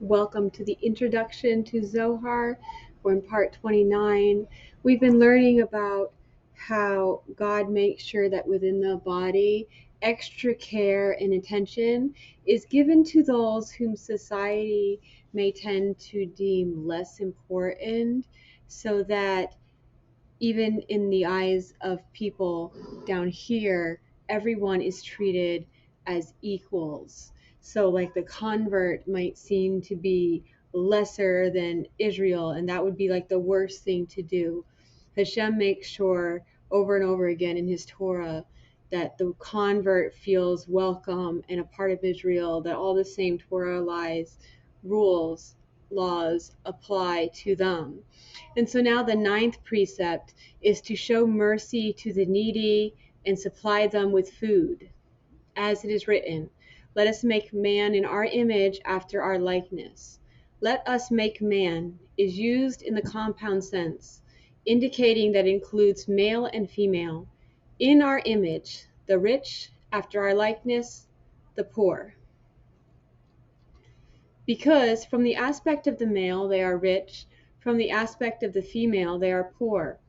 Welcome to the introduction to Zohar. We're in part 29. We've been learning about how God makes sure that within the body, extra care and attention is given to those whom society may tend to deem less important, so that even in the eyes of people down here, everyone is treated as equals. So, like, the convert might seem to be lesser than Israel, and that would be like the worst thing to do. Hashem makes sure over and over again in his Torah that the convert feels welcome and a part of Israel, that all the same Torah rules, laws apply to them. And so now the ninth precept is to show mercy to the needy and supply them with food. As it is written, let us make man in our image after our likeness. Let us make man is used in the compound sense, indicating that it includes male and female. In our image, the rich, after our likeness, the poor. Because from the aspect of the male they are rich, from the aspect of the female they are poor.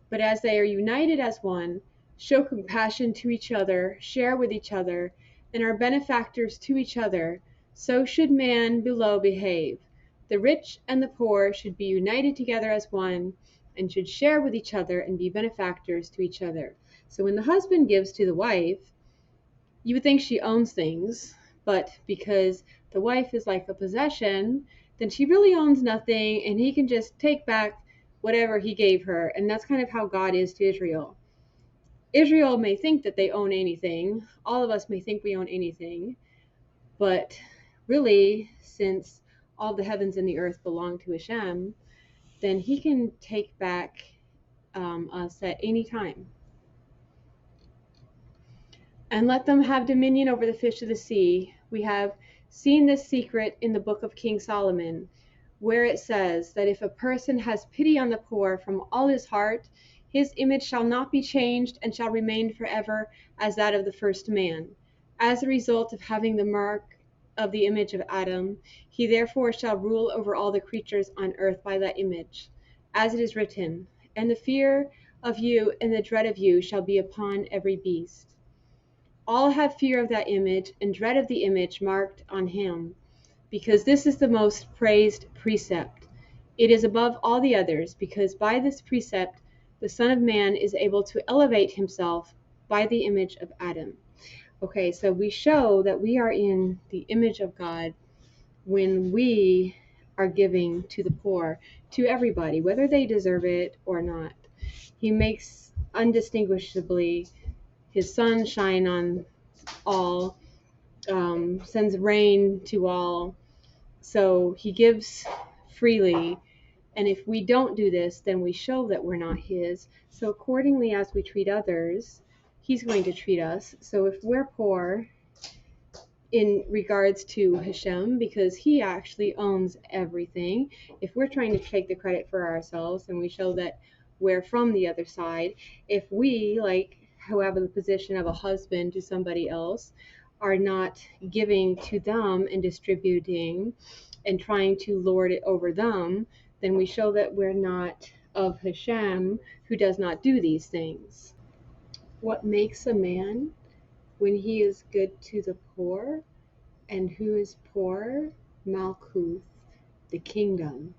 But as they are united as one, show compassion to each other, share with each other, and are benefactors to each other, so should man below behave. The rich and the poor should be united together as one, and should share with each other and be benefactors to each other. So when the husband gives to the wife, you would think she owns things, but because the wife is like a possession, then she really owns nothing, and he can just take back whatever he gave her. And that's kind of how God is to Israel. Israel may think that they own anything. All of us may think we own anything. But really, since all the heavens and the earth belong to Hashem, then he can take back us at any time. And let them have dominion over the fish of the sea. We have seen this secret in the book of King Solomon, where it says that if a person has pity on the poor from all his heart, his image shall not be changed and shall remain forever as that of the first man. As a result of having the mark of the image of Adam, he therefore shall rule over all the creatures on earth by that image. As it is written, and the fear of you and the dread of you shall be upon every beast. All have fear of that image and dread of the image marked on him, because this is the most praised precept. It is above all the others, because by this precept the Son of Man is able to elevate himself by the image of Adam. Okay, so we show that we are in the image of God when we are giving to the poor, to everybody, whether they deserve it or not. He makes undistinguishably his sun shine on all, sends rain to all. So he gives freely. And if we don't do this, then we show that we're not his. So accordingly, as we treat others, he's going to treat us. So if we're poor in regards to Hashem, because he actually owns everything, if we're trying to take the credit for ourselves, then we show that we're from the other side. If we, like, who have the position of a husband to somebody else, are not giving to them and distributing and trying to lord it over them, then we show that we're not of Hashem, who does not do these things. What makes a man when he is good to the poor? And who is poor? Malkuth, the kingdom.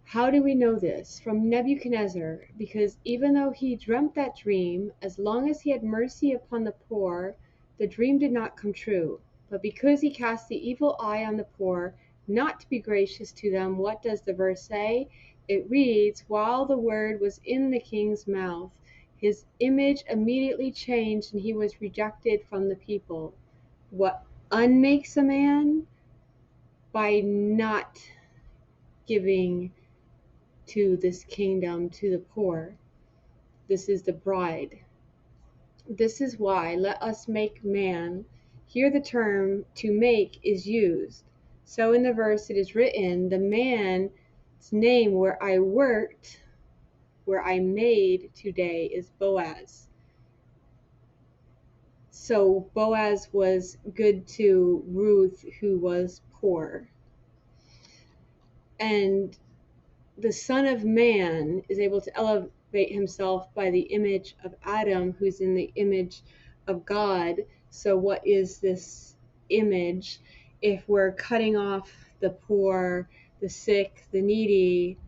How do we know this? From Nebuchadnezzar, because even though he dreamt that dream, as long as he had mercy upon the poor, the dream did not come true. But because he cast the evil eye on the poor, not to be gracious to them, what does the verse say? It reads, while the word was in the king's mouth, his image immediately changed and he was rejected from the people. What unmakes a man? By not giving to this kingdom, to the poor. This is the bride. This is why let us make man. Here the term to make is used. So in the verse it is written, the man's name where I worked, where I made today is Boaz. So Boaz was good to Ruth, who was poor. And the Son of Man is able to elevate himself by the image of Adam, who's in the image of God. So what is this image? If we're cutting off the poor, the sick, the needy,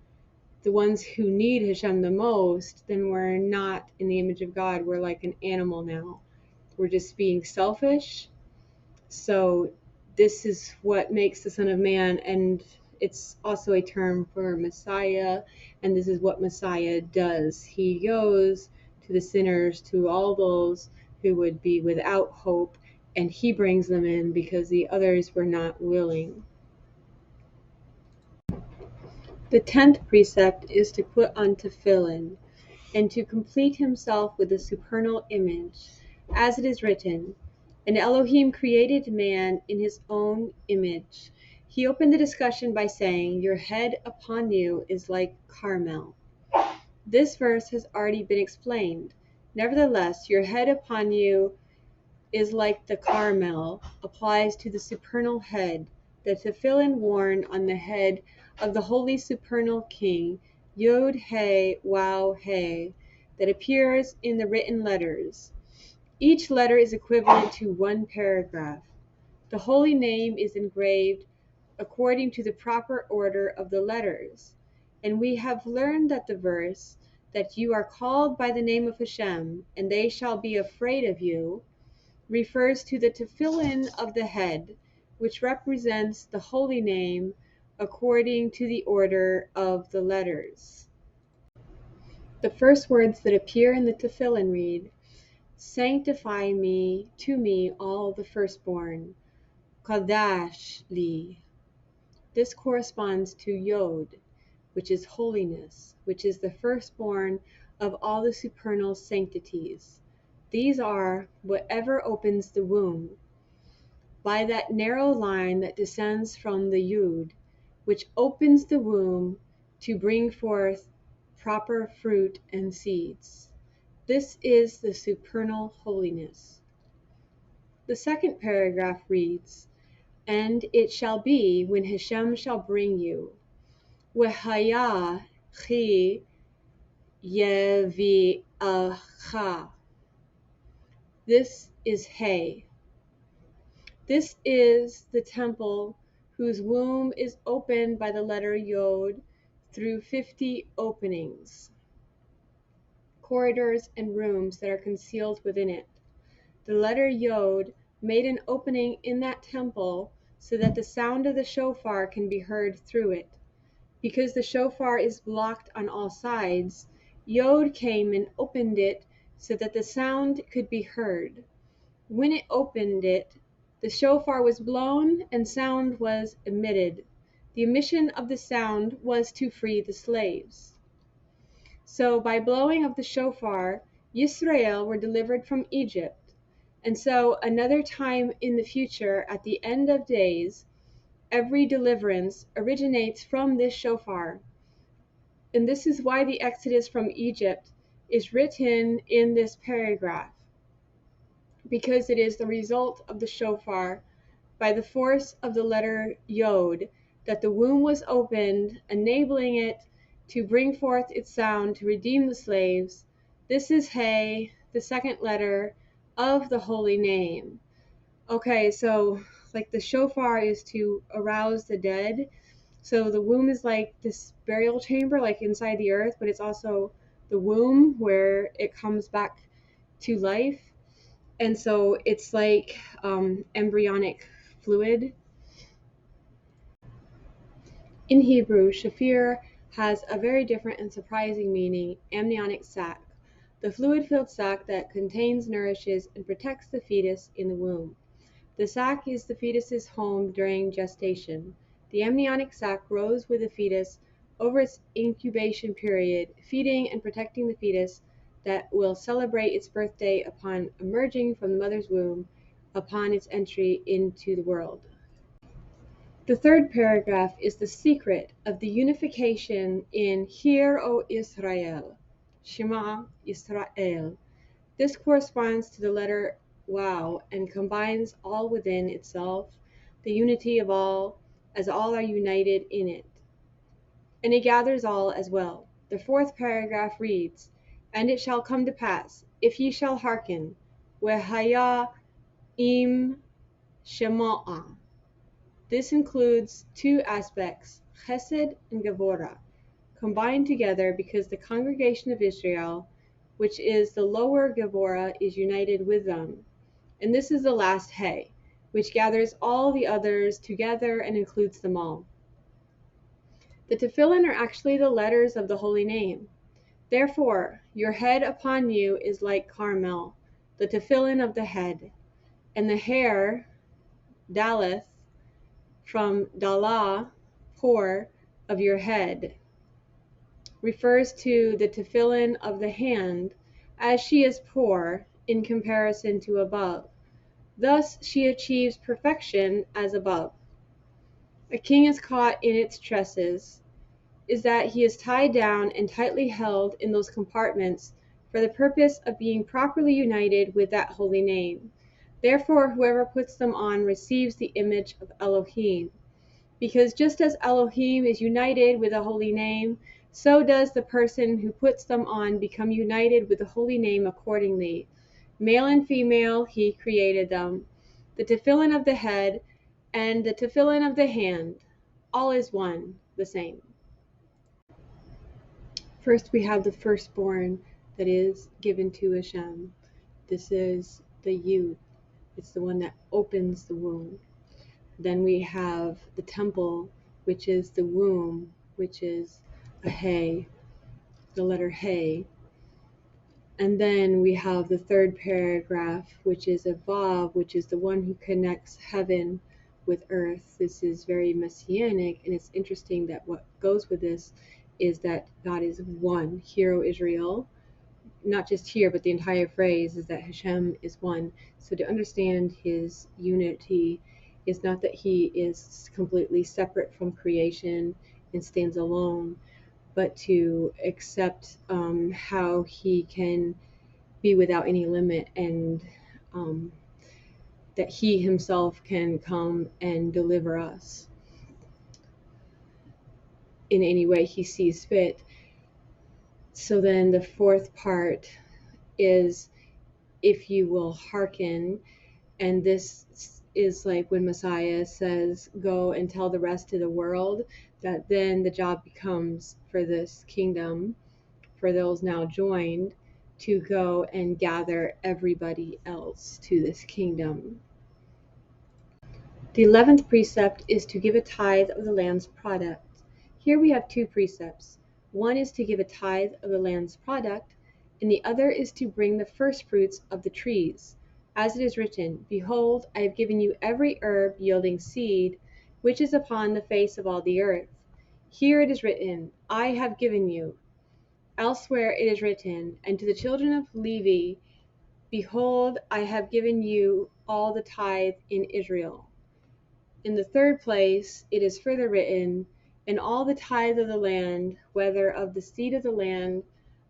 the ones who need Hashem the most, then we're not in the image of God. We're like an animal now. We're just being selfish. So this is what makes the Son of Man, and it's also a term for Messiah, and this is what Messiah does. He goes to the sinners, to all those who would be without hope, and he brings them in because the others were not willing. The 10th precept is to put on tefillin, and to complete himself with the supernal image, as it is written, "And Elohim created man in his own image." He opened the discussion by saying, "Your head upon you is like Carmel." This verse has already been explained. Nevertheless, your head upon you is like the Carmel applies to the supernal head, the tefillin worn on the head of the holy supernal king, Yod He Waw He, that appears in the written letters. Each letter is equivalent to one paragraph. The holy name is engraved according to the proper order of the letters. And we have learned that the verse, that you are called by the name of Hashem, and they shall be afraid of you, refers to the tefillin of the head, which represents the holy name according to the order of the letters. The first words that appear in the tefillin read, "Sanctify me to me all the firstborn, Kadash li." This corresponds to Yod, which is holiness, which is the firstborn of all the supernal sanctities. These are whatever opens the womb, by that narrow line that descends from the Yud, which opens the womb to bring forth proper fruit and seeds. This is the supernal holiness. The second paragraph reads, "And it shall be when Hashem shall bring you, Wehaya chi yevi'acha." This is Hay. This is the temple whose womb is opened by the letter Yod through 50 openings, corridors, and rooms that are concealed within it. The letter Yod made an opening in that temple so that the sound of the shofar can be heard through it. Because the shofar is blocked on all sides, Yod came and opened it so that the sound could be heard. When it opened it, the shofar was blown and sound was emitted. The emission of the sound was to free the slaves. So by blowing of the shofar, Yisrael were delivered from Egypt. And so another time in the future, at the end of days, every deliverance originates from this shofar. And this is why the Exodus from Egypt is written in this paragraph, because it is the result of the shofar, by the force of the letter Yod, that the womb was opened, enabling it to bring forth its sound to redeem the slaves. This is He, the second letter of the holy name. Okay, so like the shofar is to arouse the dead. So the womb is like this burial chamber, like inside the earth, but it's also the womb where it comes back to life. And so it's like embryonic fluid. In Hebrew, shafir has a very different and surprising meaning, amniotic sac, the fluid-filled sac that contains, nourishes, and protects the fetus in the womb. The sac is the fetus's home during gestation. The amniotic sac grows with the fetus over its incubation period, feeding and protecting the fetus that will celebrate its birthday upon emerging from the mother's womb upon its entry into the world. The third paragraph is the secret of the unification in Hear, O Israel, Shema Yisrael. This corresponds to the letter wow, and combines all within itself, the unity of all, as all are united in it. And it gathers all as well. The fourth paragraph reads, "And it shall come to pass, if ye shall hearken, Wehaya im Shema'a." This includes two aspects, Chesed and Gevurah, combined together because the congregation of Israel, which is the lower Gevurah, is united with them. And this is the last He, which gathers all the others together and includes them all. The tefillin are actually the letters of the holy name. Therefore, your head upon you is like Carmel, the tefillin of the head, and the hair, Daleth, from Dalah, poor, of your head, refers to the tefillin of the hand, as she is poor in comparison to above. Thus she achieves perfection as above. A king is caught in its tresses, is that he is tied down and tightly held in those compartments for the purpose of being properly united with that holy name. Therefore, whoever puts them on receives the image of Elohim. Because just as Elohim is united with the holy name, so does the person who puts them on become united with the holy name accordingly. Male and female, he created them. The tefillin of the head and the tefillin of the hand, all is one, the same. First, we have the firstborn that is given to Hashem. This is the Yud. It's the one that opens the womb. Then we have the temple, which is the womb, which is a He, the letter He. And then we have the third paragraph, which is a Vav, which is the one who connects heaven with earth. This is very messianic, and it's interesting that what goes with this is that God is one. Hear, O Israel. Not just here, but the entire phrase is that Hashem is one. So to understand his unity is not that he is completely separate from creation and stands alone, but to accept how he can be without any limit, and that he himself can come and deliver us in any way he sees fit. So then the fourth part is, if you will hearken, and this is like when Messiah says, go and tell the rest of the world, that then the job becomes for this kingdom, for those now joined, to go and gather everybody else to this kingdom. The 11th precept is to give a tithe of the land's product. Here we have two precepts. One is to give a tithe of the land's product, and the other is to bring the first fruits of the trees. As it is written, Behold, I have given you every herb yielding seed, which is upon the face of all the earth. Here it is written, I have given you. Elsewhere it is written, And to the children of Levi, Behold, I have given you all the tithe in Israel. In the third place, it is further written, And all the tithe of the land, whether of the seed of the land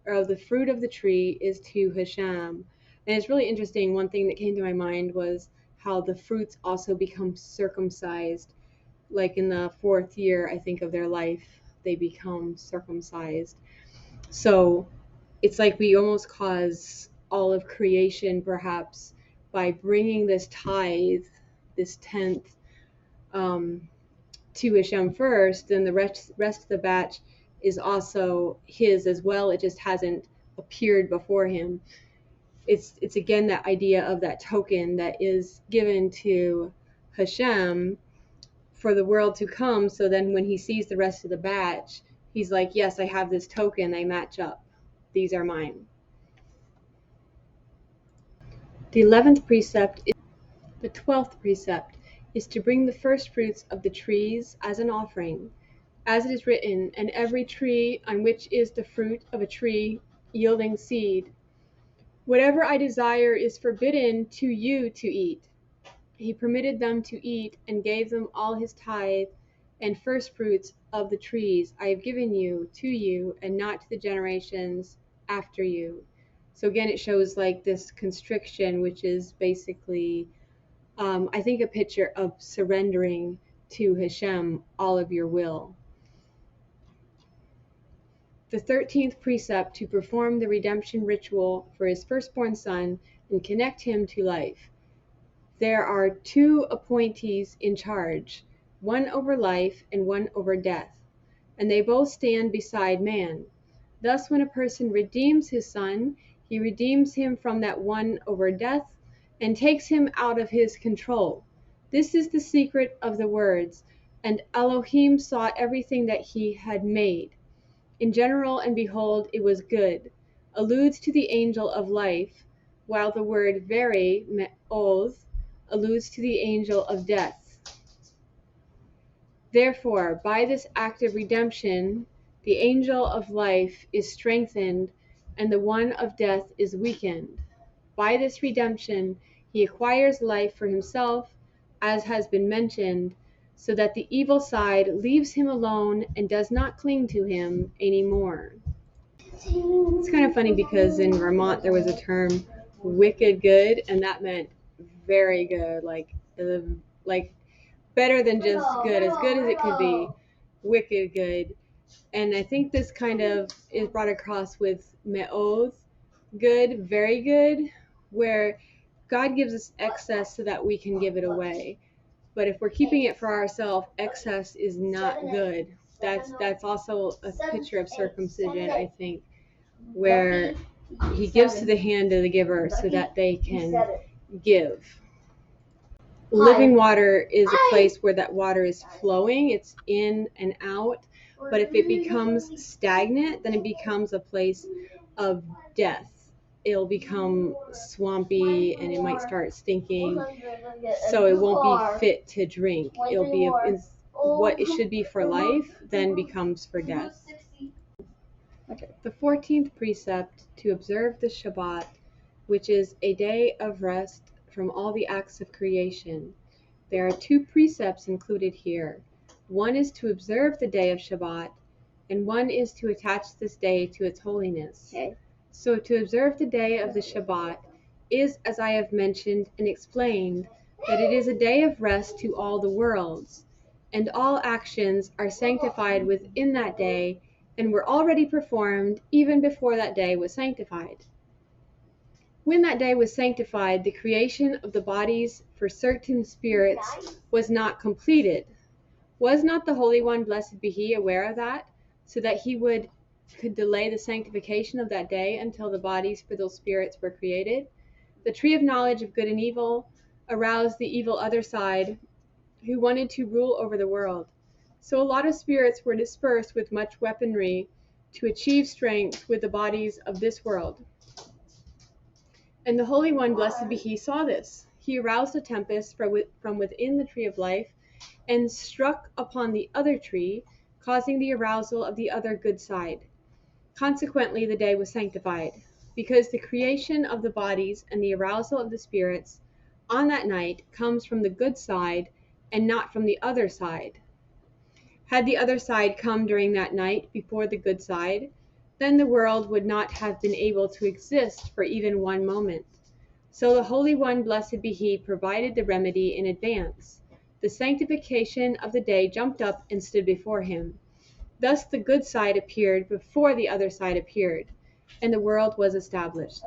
or of the fruit of the tree, is to Hashem. And it's really interesting. One thing that came to my mind was how the fruits also become circumcised. Like in the 4th year, I think, of their life, they become circumcised. So it's like we almost cause all of creation, perhaps, by bringing this tithe, this tenth, to Hashem first, then the rest of the batch is also his as well. It just hasn't appeared before him. It's again that idea of that token that is given to Hashem for the world to come. So then when he sees the rest of the batch, he's like, yes, I have this token. They match up. These are mine. The 11th precept is the 12th precept is to bring the first fruits of the trees as an offering. As it is written, And every tree on which is the fruit of a tree yielding seed, whatever I desire is forbidden to you to eat. He permitted them to eat and gave them all his tithe and first fruits of the trees I have given you to you, and not to the generations after you. So again, it shows like this constriction, which is basically, I think, a picture of surrendering to Hashem all of your will. The 13th precept, to perform the redemption ritual for his firstborn son and connect him to life. There are two appointees in charge, one over life and one over death, and they both stand beside man. Thus, when a person redeems his son, he redeems him from that one over death and takes him out of his control. This is the secret of the words, and Elohim saw everything that he had made. In general, and behold, it was good, alludes to the angel of life, while the word vere, me'oz, alludes to the angel of death. Therefore, by this act of redemption, the angel of life is strengthened, and the one of death is weakened. By this redemption, he acquires life for himself, as has been mentioned, so that the evil side leaves him alone and does not cling to him anymore. It's kind of funny because in Vermont there was a term, wicked good, and that meant very good, like better than just good, as good as it could be, wicked good. And I think this kind of is brought across with me'oz, good, very good, where God gives us excess so that we can give it away. But if we're keeping it for ourselves, excess is not good. That's also a picture of circumcision, I think, where he gives to the hand of the giver so that they can give. Living water is a place where that water is flowing, it's in and out. But if it becomes stagnant, then it becomes a place of death. It'll become swampy and it might start stinking, so it won't be fit to drink. It'll be what it should be for life, then becomes for death. The 14th precept, to observe the Shabbat, which is a day of rest from all the acts of creation. There are two precepts included here. One is to observe the day of Shabbat, and one is to attach this day to its holiness. Okay. So to observe the day of the Shabbat is, as I have mentioned and explained, that it is a day of rest to all the worlds, and all actions are sanctified within that day and were already performed even before that day was sanctified. When that day was sanctified, the creation of the bodies for certain spirits was not completed. Was not the Holy One, blessed be He, aware of that, so that He could delay the sanctification of that day until the bodies for those spirits were created? The tree of knowledge of good and evil aroused the evil other side, who wanted to rule over the world. So a lot of spirits were dispersed with much weaponry to achieve strength with the bodies of this world. And the Holy One, blessed be He, saw this. He aroused a tempest from within the tree of life and struck upon the other tree, causing the arousal of the other good side. Consequently, the day was sanctified, because the creation of the bodies and the arousal of the spirits on that night comes from the good side and not from the other side. Had the other side come during that night before the good side, then the world would not have been able to exist for even one moment. So the Holy One, blessed be He, provided the remedy in advance. The sanctification of the day jumped up and stood before Him. Thus the good side appeared before the other side appeared, and the world was established.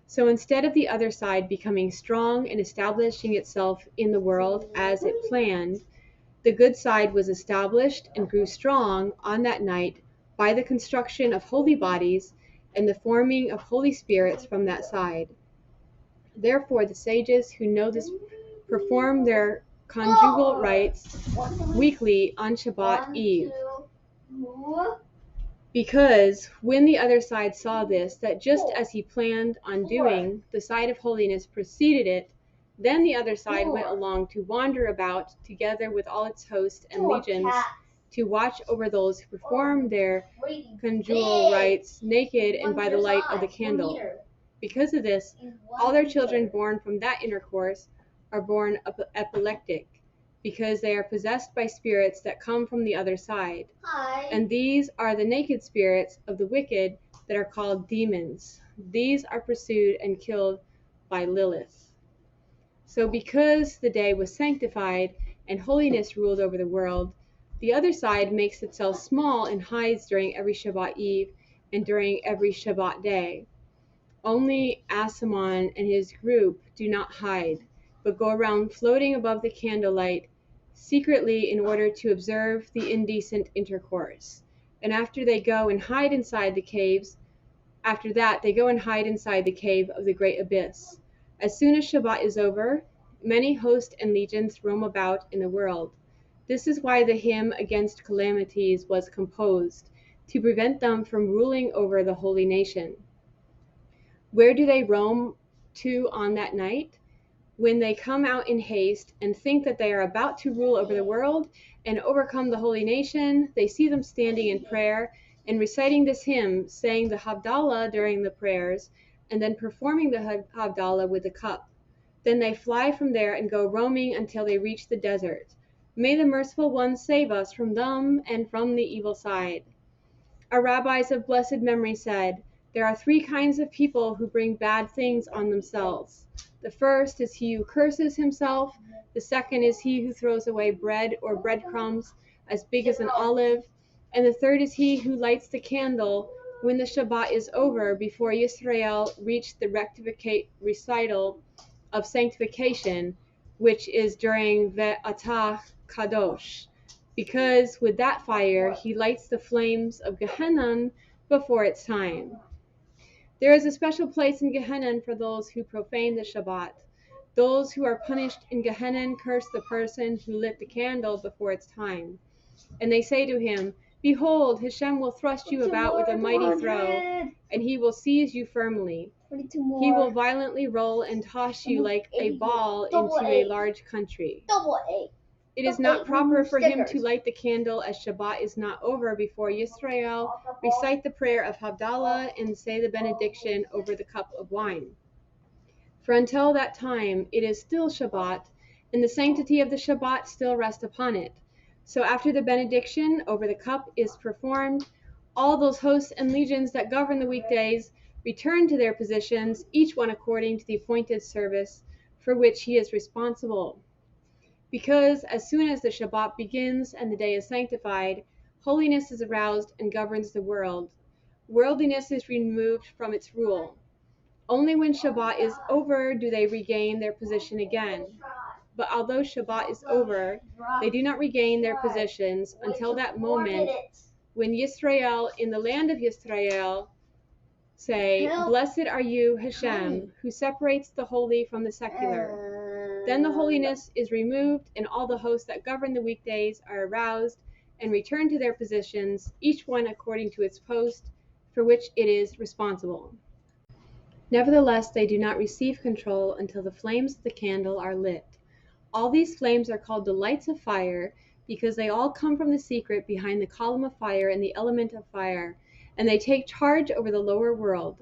So instead of the other side becoming strong and establishing itself in the world as it planned, the good side was established and grew strong on that night by the construction of holy bodies and the forming of holy spirits from that side. Therefore, the sages who know this perform their conjugal rites weekly on Shabbat Eve. Because when the other side saw this, that just as he planned on doing, the side of holiness preceded it, then the other side went along to wander about together with all its hosts and legions to watch over those who perform their conjugal rites naked and by the light of the candle. Because of this, all their children born from that intercourse are born epileptic, because they are possessed by spirits that come from the other side. And these are the naked spirits of the wicked that are called demons. these are pursued and killed by Lilith. So because the day was sanctified and holiness ruled over the world, the other side makes itself small and hides during every Shabbat Eve and during every Shabbat day. Only Asaman and his group do not hide, but go around floating above the candlelight secretly in order to observe the indecent intercourse. And after that, they go and hide inside the cave of the great abyss. As soon as Shabbat is over, many hosts and legions roam about in the world. This is why the hymn against calamities was composed, to prevent them from ruling over the holy nation. Where do they roam to on that night? When they come out in haste and think that they are about to rule over the world and overcome the holy nation, they see them standing in prayer and reciting this hymn, saying the Havdalah during the prayers, and then performing the Havdalah with the cup. Then they fly from there and go roaming until they reach the desert. May the merciful one save us from them and from the evil side. Our rabbis of blessed memory said, there are three kinds of people who bring bad things on themselves. The first is he who curses himself. The second is he who throws away bread or breadcrumbs as big as an olive. And the third is he who lights the candle when the Shabbat is over before Yisrael reach the recital of sanctification, which is during Ve'atah Kadosh, because with that fire he lights the flames of Gehenna before its time. There is a special place in Gehenna for those who profane the Shabbat. Those who are punished in Gehenna curse the person who lit the candle before its time. And they say to him, behold, Hashem will thrust you about with a mighty throw, and he will seize you firmly. He will violently roll and toss you like a ball into a large country. It is not proper for him to light the candle as Shabbat is not over before Yisrael recite the prayer of Havdalah and say the benediction over the cup of wine. For until that time it is still Shabbat, and the sanctity of the Shabbat still rests upon it. So after the benediction over the cup is performed, all those hosts and legions that govern the weekdays return to their positions, each one according to the appointed service for which he is responsible. Because as soon as the Shabbat begins and the day is sanctified, holiness is aroused and governs the world. Worldliness is removed from its rule. Only when Shabbat is over do they regain their position again. But although Shabbat is over, they do not regain their positions until that moment when Yisrael in the land of Yisrael say, blessed are you, Hashem, who separates the holy from the secular. Then the holiness is removed, and all the hosts that govern the weekdays are aroused and return to their positions, each one according to its post for which it is responsible. Nevertheless, they do not receive control until the flames of the candle are lit. All these flames are called the lights of fire because they all come from the secret behind the column of fire and the element of fire, and they take charge over the lower world.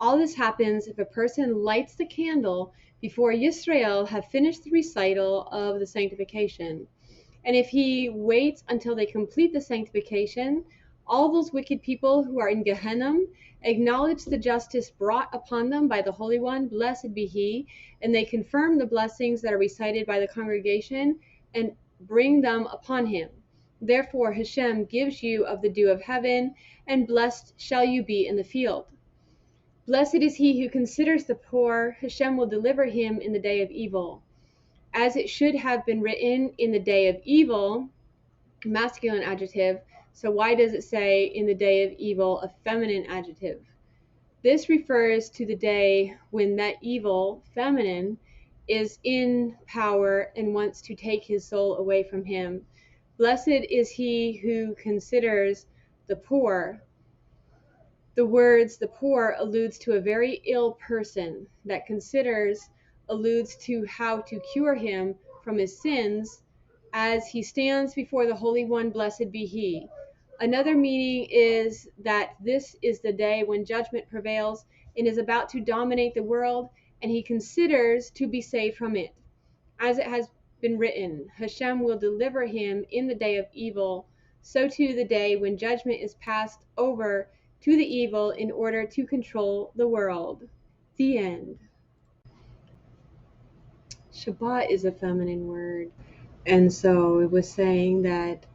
All this happens if a person lights the candle before Yisrael have finished the recital of the sanctification. And if he waits until they complete the sanctification, all those wicked people who are in Gehenna acknowledge the justice brought upon them by the Holy One, blessed be he, and they confirm the blessings that are recited by the congregation and bring them upon him. Therefore Hashem gives you of the dew of heaven, and blessed shall you be in the field. Blessed is he who considers the poor, Hashem will deliver him in the day of evil. As it should have been written in the day of evil, masculine adjective, so why does it say in the day of evil a feminine adjective? This refers to the day when that evil, feminine, is in power and wants to take his soul away from him. Blessed is he who considers the poor. The words the poor alludes to a very ill person. That considers alludes to how to cure him from his sins as he stands before the Holy One, blessed be he. Another meaning is that this is the day when judgment prevails and is about to dominate the world, and he considers to be saved from it. As it has been written, Hashem will deliver him in the day of evil, so too the day when judgment is passed over to the evil in order to control the world. The end. Shabbat is a feminine word, and so it was saying that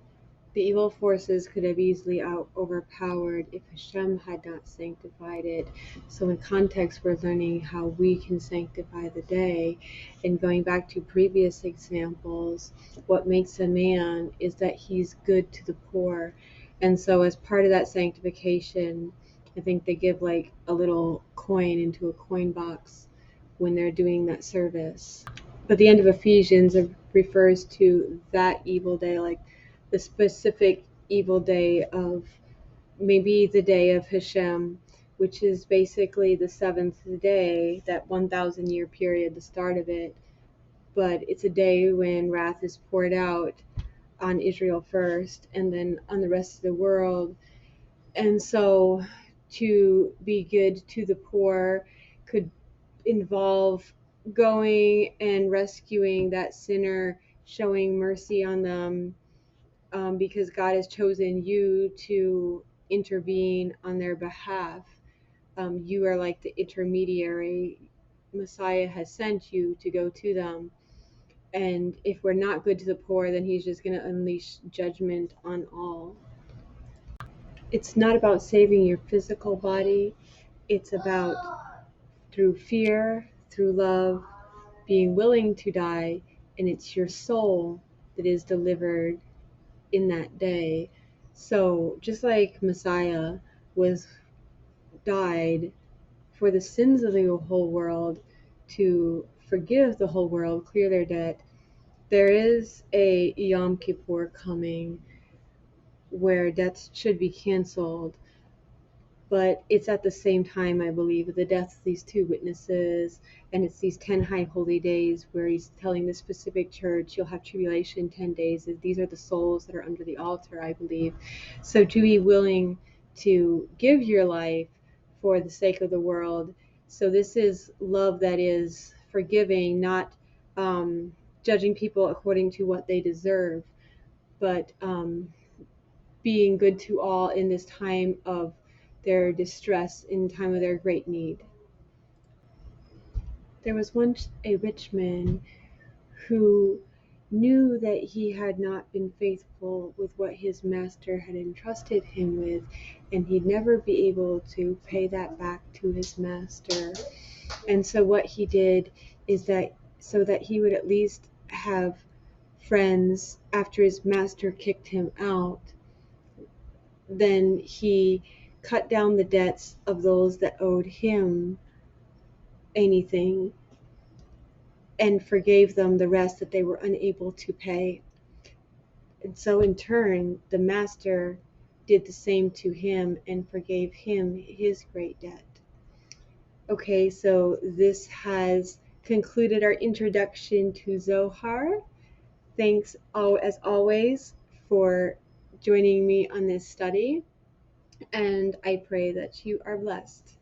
the evil forces could have easily overpowered if Hashem had not sanctified it. So in context, we're learning how we can sanctify the day. And going back to previous examples, what makes a man is that he's good to the poor. And so as part of that sanctification, I think they give like a little coin into a coin box when they're doing that service. But the end of Ephesians refers to that evil day, like the specific evil day of maybe the day of Hashem, which is basically the seventh day, that 1,000 year period, the start of it. But it's a day when wrath is poured out on Israel first and then on the rest of the world. And so to be good to the poor could involve going and rescuing that sinner, showing mercy on them, because God has chosen you to intervene on their behalf. You are like the intermediary. Messiah has sent you to go to them. And if we're not good to the poor, then he's just going to unleash judgment on all. It's not about saving your physical body. It's about, through fear, through love, being willing to die, and it's your soul that is delivered in that day. So just like Messiah died for the sins of the whole world, to forgive the whole world, clear their debt, there is a Yom Kippur coming where debts should be canceled. But it's at the same time, I believe, the death of these two witnesses, and it's these 10 high holy days where he's telling the specific church, you'll have tribulation 10 days. These are the souls that are under the altar, I believe. So to be willing to give your life for the sake of the world. So this is love that is forgiving, not judging people according to what they deserve, but being good to all in this time of their distress, in time of their great need. There was once a rich man who knew that he had not been faithful with what his master had entrusted him with, and he'd never be able to pay that back to his master. And so what he did is that, so that he would at least have friends after his master kicked him out, then he cut down the debts of those that owed him anything and forgave them the rest that they were unable to pay. And so in turn, the master did the same to him and forgave him his great debt. Okay, so this has concluded our introduction to Zohar. Thanks, as always, for joining me on this study, and I pray that you are blessed.